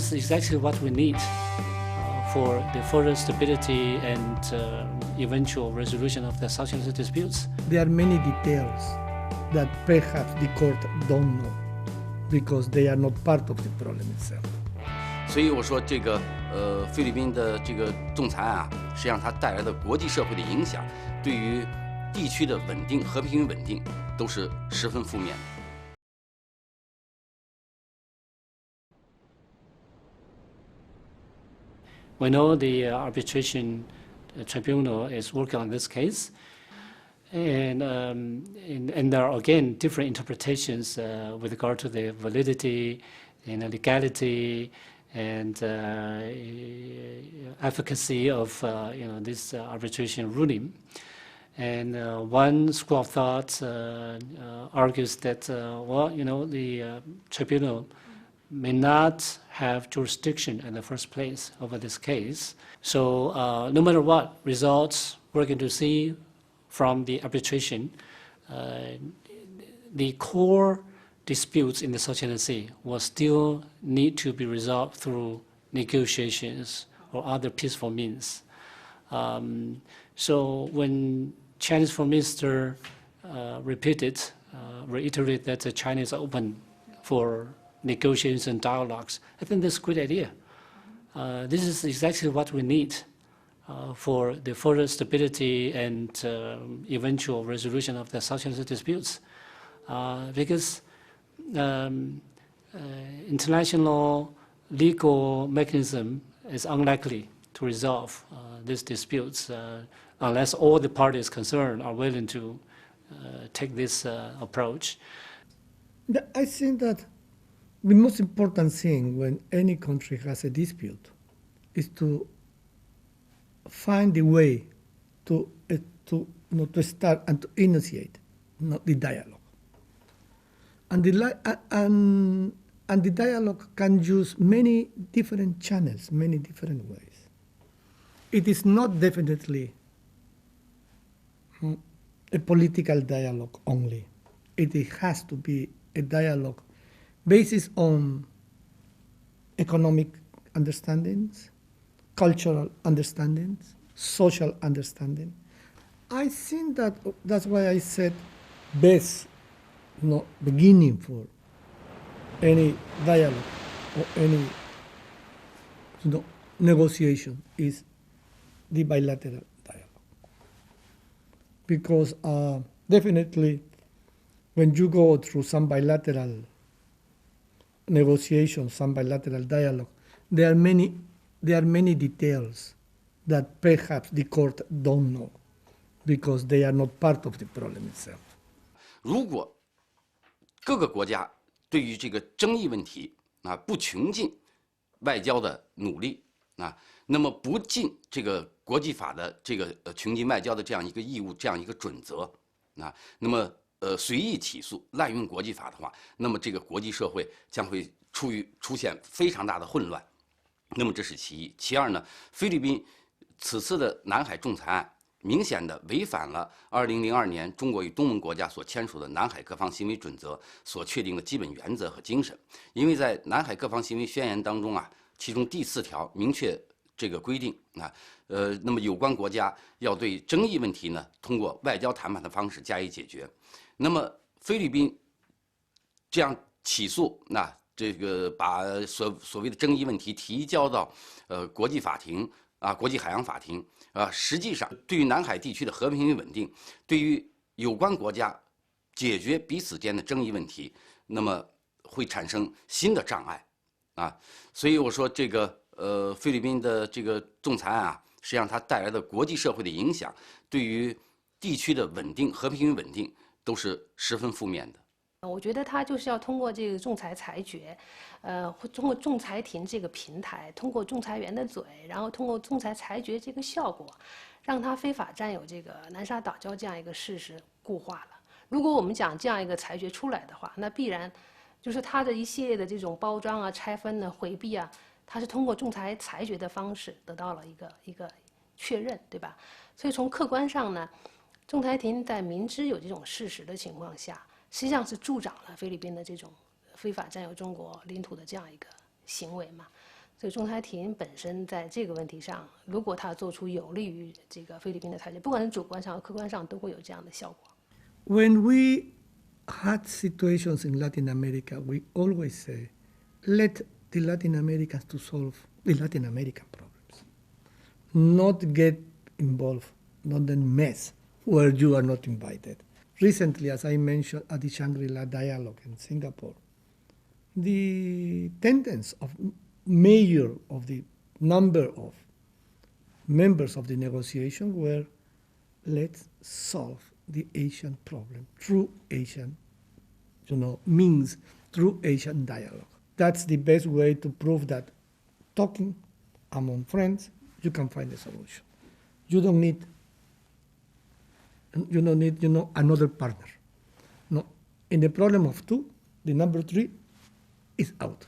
is exactly what we need for the further stability and eventual resolution of the South China Sea disputes. There are many details that perhaps the court don't know because they are not part of the problem itself. 所以我说这个菲律宾的这个仲裁案啊，实际上它带来的国际社会的影响，对于地区的稳定、和平与稳定都是十分负面的。We know the arbitration tribunal is working on this case, and there are again different interpretations with regard to the validity and legality and efficacy of this arbitration ruling. And one school of thought argues that the tribunal may not have jurisdiction in the first place over this case. So no matter what results we're going to see from the arbitration, the core disputes in the South China Sea will still need to be resolved through negotiations or other peaceful means. So when Chinese Foreign Minister reiterate that China is open for negotiations and dialogues, I think that's a good idea. This is exactly what we need for the further stability and eventual resolution of the South China Sea disputes. Because international legal mechanism is unlikely to resolve these disputes unless all the parties concerned are willing to take this approach. I think that the most important thing when any country has a dispute is to find a way to start and to initiate the dialogue. And the dialogue can use many different channels, many different ways. It is not definitely a political dialogue only. It has to be a dialogue based on economic understandings, cultural understandings, social understanding. I think that's why I said best beginning for any dialogue or any negotiation is the bilateral dialogue. Because definitely when you go through some bilateral negotiations, some bilateral dialogue, there are many details that perhaps the court don't know because they are not part of the problem itself. 如果各个国家对于这个争议问题不穷尽外交的努力那么不尽这个国际法的这个穷尽外交的这样一个义务，这样一个准则那么随意起诉滥用国际法的话，那么这个国际社会将会出现非常大的混乱。那么这是其一。其二呢，菲律宾此次的南海仲裁案明显的违反了2002年中国与东盟国家所签署的南海各方行为准则所确定的基本原则和精神。因为在南海各方行为宣言当中其中第4条明确这个规定那么有关国家要对争议问题呢，通过外交谈判的方式加以解决。那么菲律宾这样起诉，这个把所谓的争议问题提交到国际法庭国际海洋法庭实际上对于南海地区的和平与稳定，对于有关国家解决彼此间的争议问题，那么会产生新的障碍所以我说这个菲律宾的这个仲裁案实际上它带来的国际社会的影响，对于地区的稳定、和平与稳定都是十分负面的。我觉得他就是要通过这个仲裁裁决，通过仲裁庭这个平台，通过仲裁员的嘴，然后通过仲裁裁决这个效果，让他非法占有这个南沙岛礁这样一个事实固化了。如果我们讲这样一个裁决出来的话，那必然就是他的一系列的这种包装拆分回避它是通过仲裁裁决的方式得到了一个确认，对吧？所以从客观上呢，仲裁庭在明知有这种事实的情况下，实际上是助长了菲律宾的这种非法占有中国领土的这样一个行为嘛。所以仲裁庭本身在这个问题上，如果它做出有利于这个菲律宾的裁决，不管是主观上和客观上，都会有这样的效果。When we had situations in Latin America, we always say, let the Latin Americans to solve the Latin American problems, not get involved, not then mess where you are not invited. Recently, as I mentioned at the Shangri-La Dialogue in Singapore, the tendency of major of the number of members of the negotiation were, let's solve the Asian problem through Asian, means through Asian dialogue. That's the best way to prove that talking among friends, you can find a solution. You don't need another partner. No, in the problem of two, the number three is out.